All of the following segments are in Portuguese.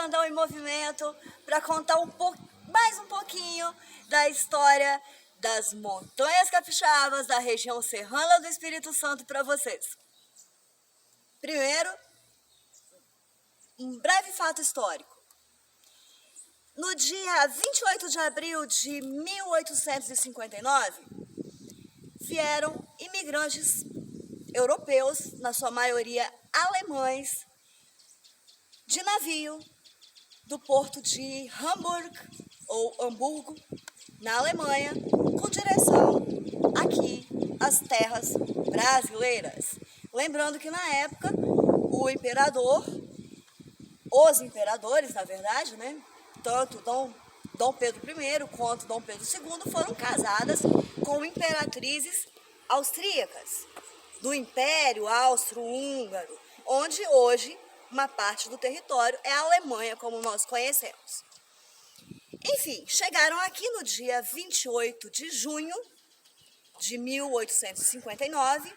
Brandão em Movimento para contar mais um pouquinho da história das Montanhas Capixabas, da região serrana do Espírito Santo para vocês. Primeiro, um breve fato histórico. No dia 28 de abril de 1859, vieram imigrantes europeus, na sua maioria alemães, de navio do porto de Hamburgo, na Alemanha, com direção aqui às terras brasileiras. Lembrando que na época os imperadores, na verdade, né, tanto Dom Pedro I quanto Dom Pedro II foram casadas com imperatrizes austríacas, do Império Austro-Húngaro, onde hoje uma parte do território é a Alemanha, como nós conhecemos. Enfim, chegaram aqui no dia 28 de junho de 1859,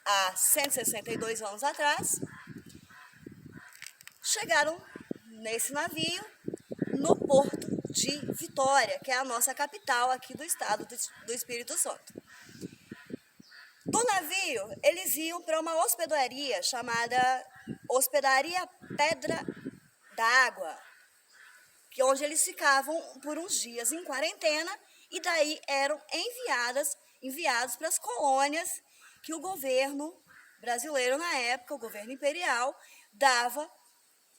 há 162 anos atrás, chegaram nesse navio no porto de Vitória, que é a nossa capital aqui do estado do Espírito Santo. Do navio, eles iam para uma hospedaria chamada Hospedaria Pedra d'Água, onde eles ficavam por uns dias em quarentena e daí eram enviados para as colônias que o governo brasileiro na época, o governo imperial, dava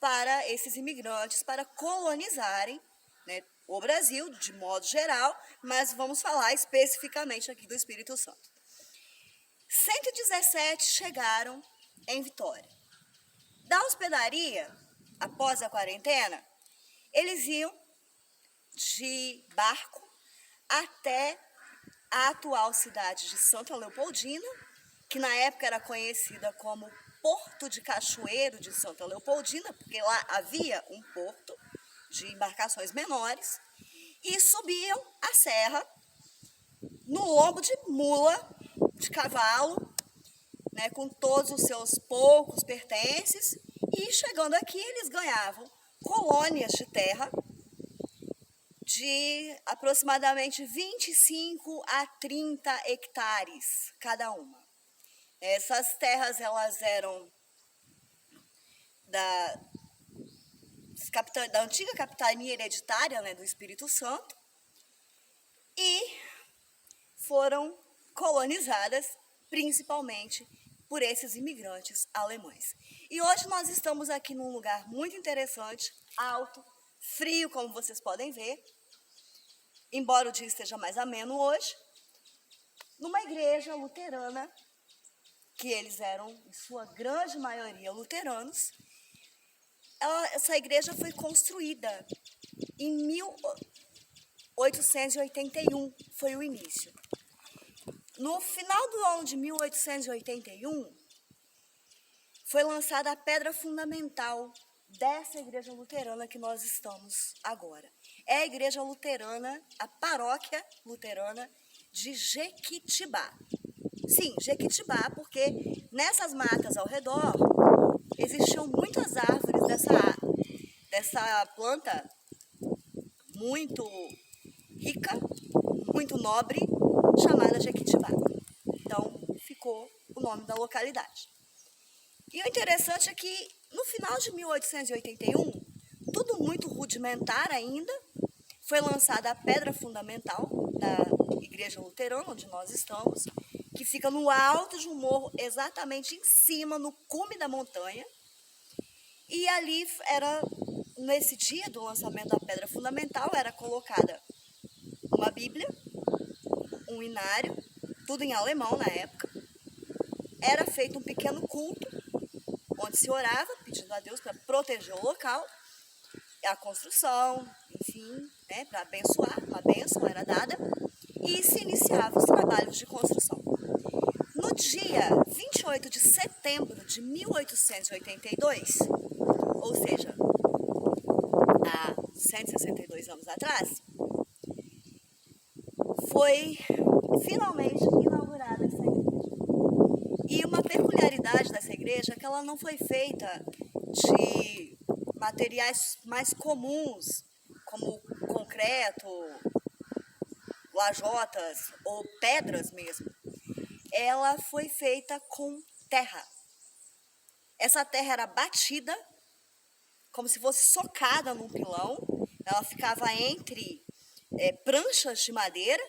para esses imigrantes para colonizarem, né, o Brasil de modo geral, mas vamos falar especificamente aqui do Espírito Santo. 117 chegaram em Vitória. Da hospedaria, após a quarentena, eles iam de barco até a atual cidade de Santa Leopoldina, que na época era conhecida como Porto de Cachoeiro de Santa Leopoldina, porque lá havia um porto de embarcações menores, e subiam a serra no lombo de mula, de cavalo, né, com todos os seus poucos pertences, e chegando aqui eles ganhavam colônias de terra de aproximadamente 25 a 30 hectares cada uma. Essas terras elas eram da antiga capitania hereditária, né, do Espírito Santo, e foram colonizadas principalmente por esses imigrantes alemães. E hoje nós estamos aqui num lugar muito interessante, alto, frio, como vocês podem ver, embora o dia esteja mais ameno hoje, numa igreja luterana, que eles eram, em sua grande maioria, luteranos. Essa igreja foi construída em 1881, foi o início. No final do ano de 1881, foi lançada a pedra fundamental dessa igreja luterana que nós estamos agora. É a igreja luterana, a paróquia luterana de Jequitibá. Sim, Jequitibá, porque nessas matas ao redor existiam muitas árvores dessa planta muito rica, muito nobre, chamada Jequitibá. Então, ficou o nome da localidade. E o interessante é que, no final de 1881, tudo muito rudimentar ainda, foi lançada a pedra fundamental da igreja luterana, onde nós estamos, que fica no alto de um morro, exatamente em cima, no cume da montanha. E ali, nesse dia do lançamento da pedra fundamental, era colocada uma Bíblia, um inário, tudo em alemão na época. Era feito um pequeno culto, onde se orava, pedindo a Deus para proteger o local, a construção, enfim, né, para abençoar, uma bênção era dada, e se iniciavam os trabalhos de construção. No dia 28 de setembro de 1882, ou seja, há 162 anos atrás, foi finalmente inaugurada essa igreja. E uma peculiaridade dessa igreja é que ela não foi feita de materiais mais comuns, como concreto, lajotas ou pedras mesmo, ela foi feita com terra. Essa terra era batida, como se fosse socada num pilão. Ela ficava entre pranchas de madeira,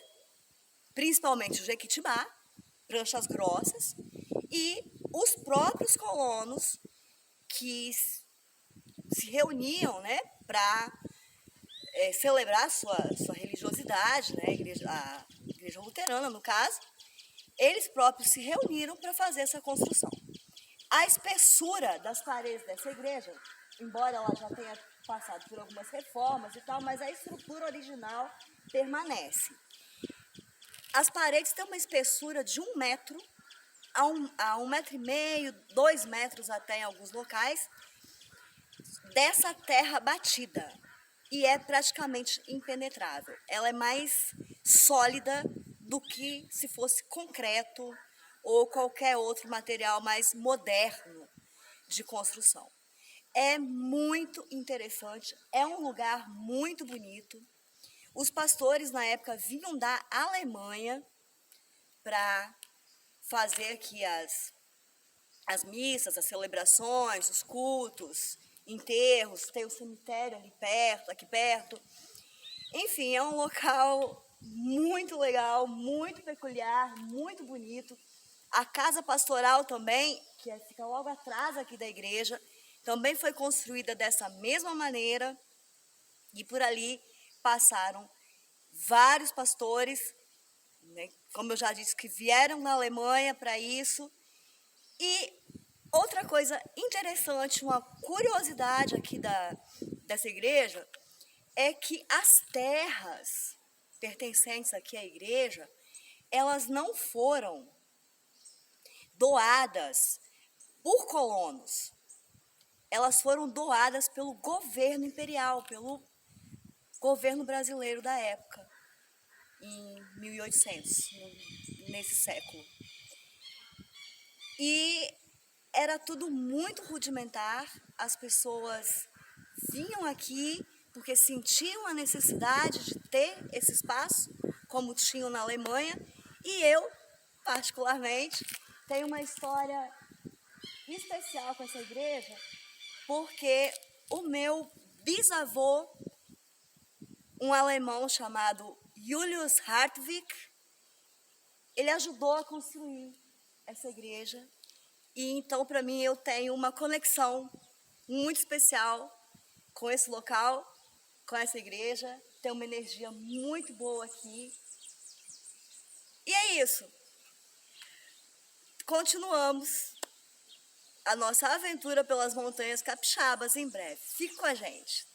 principalmente o jequitibá, pranchas grossas, e os próprios colonos que se reuniam, né, para celebrar sua religiosidade, né, a igreja luterana, no caso, eles próprios se reuniram para fazer essa construção. A espessura das paredes dessa igreja, embora ela já tenha passado por algumas reformas e tal, mas a estrutura original permanece. As paredes têm uma espessura de 1 metro a 1,5 metro, 2 metros até em alguns locais, dessa terra batida. E é praticamente impenetrável. Ela é mais sólida do que se fosse concreto ou qualquer outro material mais moderno de construção. É muito interessante, é um lugar muito bonito. Os pastores na época vinham da Alemanha para fazer aqui as missas, as celebrações, os cultos, enterros, tem o cemitério ali perto, aqui perto. Enfim, é um local muito legal, muito peculiar, muito bonito. A casa pastoral também, que fica logo atrás aqui da igreja, também foi construída dessa mesma maneira. E por ali passaram vários pastores, né, como eu já disse, que vieram na Alemanha para isso. E outra coisa interessante, uma curiosidade aqui dessa igreja, é que as terras pertencentes aqui à igreja, elas não foram doadas por colonos. Elas foram doadas pelo governo imperial, pelo governo brasileiro da época, em 1800, nesse século. E era tudo muito rudimentar, as pessoas vinham aqui porque sentiam a necessidade de ter esse espaço, como tinham na Alemanha, e eu, particularmente, tenho uma história especial com essa igreja, porque o meu bisavô, um alemão chamado Julius Hartwig, ele ajudou a construir essa igreja. E então, para mim, eu tenho uma conexão muito especial com esse local, com essa igreja. Tem uma energia muito boa aqui. E é isso. Continuamos a nossa aventura pelas montanhas capixabas em breve. Fique com a gente.